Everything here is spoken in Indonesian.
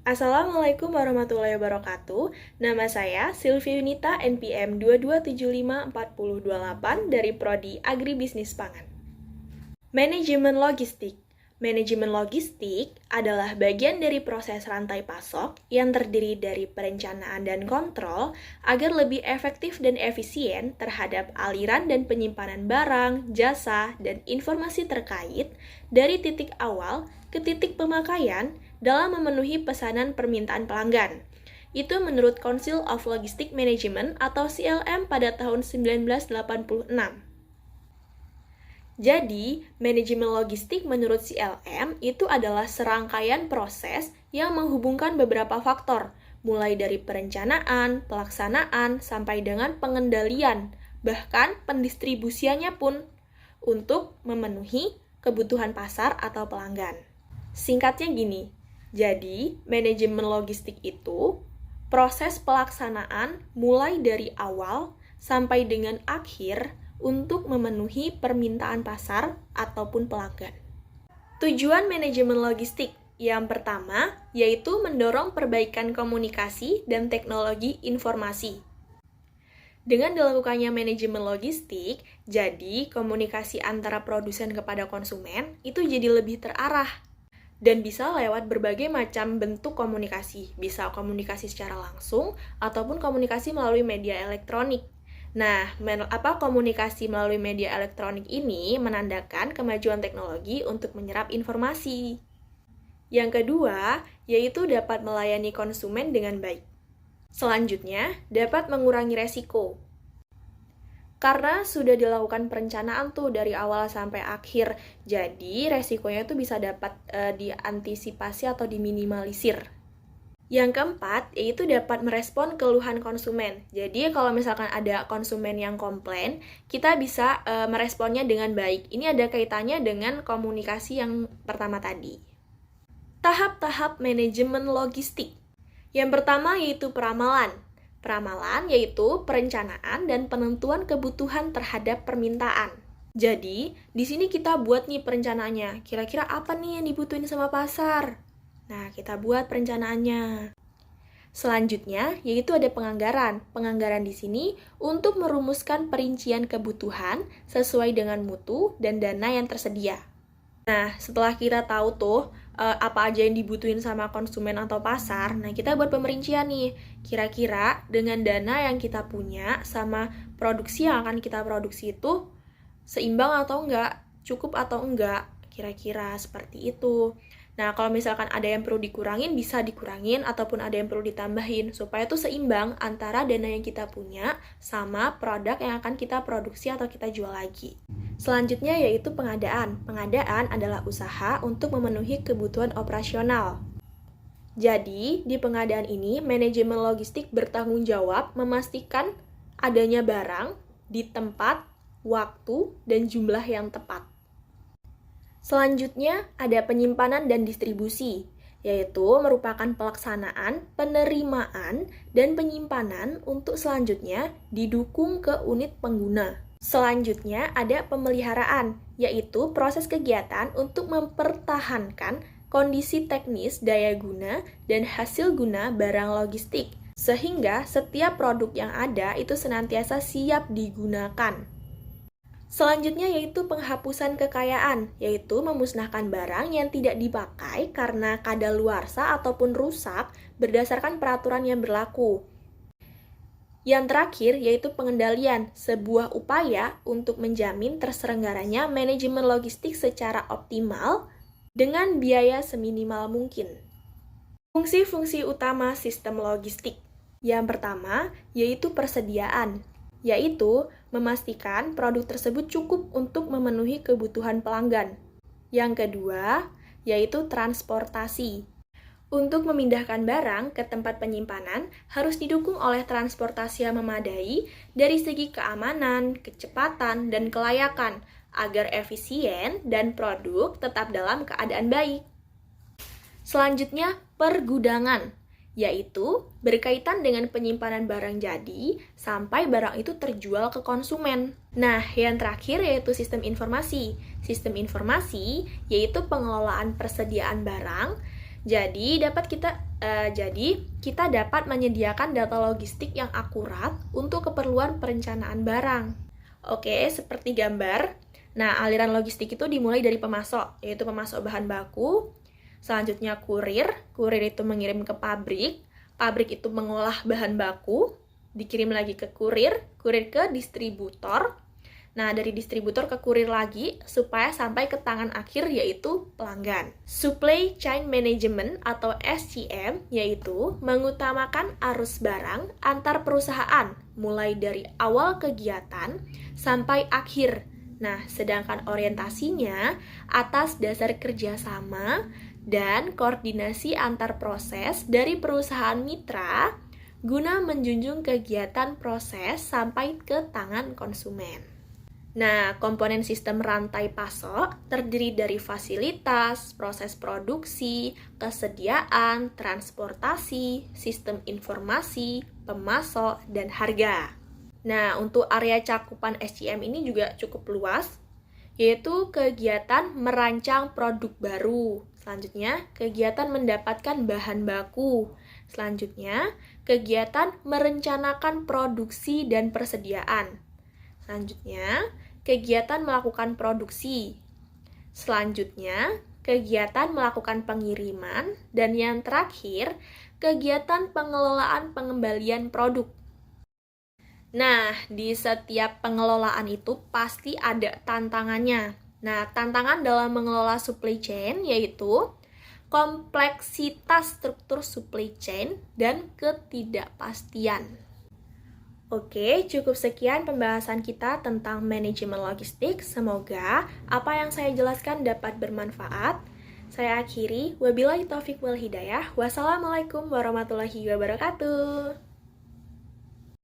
Assalamualaikum warahmatullahi wabarakatuh. Nama saya Sylvie Yunita NPM 22754028 dari Prodi Agribisnis Pangan. Manajemen logistik. Manajemen logistik adalah bagian dari proses rantai pasok yang terdiri dari perencanaan dan kontrol agar lebih efektif dan efisien terhadap aliran dan penyimpanan barang, jasa, dan informasi terkait dari titik awal ke titik pemakaian dalam memenuhi pesanan permintaan pelanggan. Itu menurut Council of Logistic Management atau CLM pada tahun 1986. Jadi, manajemen logistik menurut CLM itu adalah serangkaian proses yang menghubungkan beberapa faktor, mulai dari perencanaan, pelaksanaan, sampai dengan pengendalian, bahkan pendistribusiannya pun, untuk memenuhi kebutuhan pasar atau pelanggan. Singkatnya gini, jadi manajemen logistik itu proses pelaksanaan mulai dari awal sampai dengan akhir untuk memenuhi permintaan pasar ataupun pelanggan. Tujuan manajemen logistik yang pertama yaitu mendorong perbaikan komunikasi dan teknologi informasi. Dengan dilakukannya manajemen logistik, jadi komunikasi antara produsen kepada konsumen itu jadi lebih terarah dan bisa lewat berbagai macam bentuk komunikasi. Bisa komunikasi secara langsung ataupun komunikasi melalui media elektronik. Nah, komunikasi melalui media elektronik ini menandakan kemajuan teknologi untuk menyerap informasi. Yang kedua, yaitu dapat melayani konsumen dengan baik. Selanjutnya, dapat mengurangi resiko. Karena sudah dilakukan perencanaan tuh dari awal sampai akhir, jadi resikonya tuh bisa dapat diantisipasi atau diminimalisir. Yang keempat, yaitu dapat merespon keluhan konsumen. Jadi kalau misalkan ada konsumen yang komplain, kita bisa meresponnya dengan baik. Ini ada kaitannya dengan komunikasi yang pertama tadi. Tahap-tahap manajemen logistik. Yang pertama yaitu peramalan. Peramalan yaitu perencanaan dan penentuan kebutuhan terhadap permintaan. Jadi, di sini kita buat nih perencanaannya. Kira-kira apa nih yang dibutuhin sama pasar? Nah, kita buat perencanaannya. Selanjutnya, yaitu ada penganggaran. Penganggaran di sini untuk merumuskan perincian kebutuhan sesuai dengan mutu dan dana yang tersedia. Nah, setelah kita tahu tuh apa aja yang dibutuhin sama konsumen atau pasar, nah kita buat pemerincian nih. Kira-kira dengan dana yang kita punya sama produksi yang akan kita produksi itu seimbang atau enggak, cukup atau enggak, kira-kira seperti itu. Nah, kalau misalkan ada yang perlu dikurangin, bisa dikurangin, ataupun ada yang perlu ditambahin, supaya itu seimbang antara dana yang kita punya sama produk yang akan kita produksi atau kita jual lagi. Selanjutnya yaitu pengadaan. Pengadaan adalah usaha untuk memenuhi kebutuhan operasional. Jadi, di pengadaan ini, manajemen logistik bertanggung jawab memastikan adanya barang di tempat, waktu, dan jumlah yang tepat. Selanjutnya, ada penyimpanan dan distribusi, yaitu merupakan pelaksanaan, penerimaan, dan penyimpanan untuk selanjutnya didukung ke unit pengguna. Selanjutnya, ada pemeliharaan, yaitu proses kegiatan untuk mempertahankan kondisi teknis, daya guna, dan hasil guna barang logistik, sehingga setiap produk yang ada itu senantiasa siap digunakan. Selanjutnya yaitu penghapusan kekayaan, yaitu memusnahkan barang yang tidak dipakai karena kadaluarsa ataupun rusak berdasarkan peraturan yang berlaku. Yang terakhir yaitu pengendalian, sebuah upaya untuk menjamin terselenggaranya manajemen logistik secara optimal dengan biaya seminimal mungkin. Fungsi-fungsi utama sistem logistik. Yang pertama yaitu persediaan, yaitu memastikan produk tersebut cukup untuk memenuhi kebutuhan pelanggan. Yang kedua, yaitu transportasi. Untuk memindahkan barang ke tempat penyimpanan harus didukung oleh transportasi yang memadai dari segi keamanan, kecepatan, dan kelayakan agar efisien dan produk tetap dalam keadaan baik. Selanjutnya, pergudangan, yaitu berkaitan dengan penyimpanan barang jadi sampai barang itu terjual ke konsumen. Nah, yang terakhir yaitu sistem informasi. Sistem informasi yaitu pengelolaan persediaan barang Jadi kita dapat menyediakan data logistik yang akurat untuk keperluan perencanaan barang. Oke, seperti gambar. Nah, aliran logistik itu dimulai dari pemasok, yaitu pemasok bahan baku. Selanjutnya kurir. Kurir itu mengirim ke pabrik. Pabrik itu mengolah bahan baku, dikirim lagi ke kurir, kurir ke distributor. Nah, dari distributor ke kurir lagi supaya sampai ke tangan akhir yaitu pelanggan. Supply Chain Management atau SCM yaitu mengutamakan arus barang antar perusahaan mulai dari awal kegiatan sampai akhir. Nah, sedangkan orientasinya atas dasar kerjasama dan koordinasi antar proses dari perusahaan mitra guna menjunjung kegiatan proses sampai ke tangan konsumen. Nah, komponen sistem rantai pasok terdiri dari fasilitas, proses produksi, kesediaan, transportasi, sistem informasi, pemasok, dan harga. Nah, untuk area cakupan SCM ini juga cukup luas, yaitu kegiatan merancang produk baru. Selanjutnya, kegiatan mendapatkan bahan baku. Selanjutnya, kegiatan merencanakan produksi dan persediaan. Selanjutnya, kegiatan melakukan produksi. Selanjutnya, kegiatan melakukan pengiriman. Dan yang terakhir, kegiatan pengelolaan pengembalian produk. Nah, di setiap pengelolaan itu pasti ada tantangannya. Nah, tantangan dalam mengelola supply chain yaitu kompleksitas struktur supply chain dan ketidakpastian. Oke, cukup sekian pembahasan kita tentang manajemen logistik. Semoga apa yang saya jelaskan dapat bermanfaat. Saya akhiri, wabillahi taufiq wal hidayah. Wassalamualaikum warahmatullahi wabarakatuh.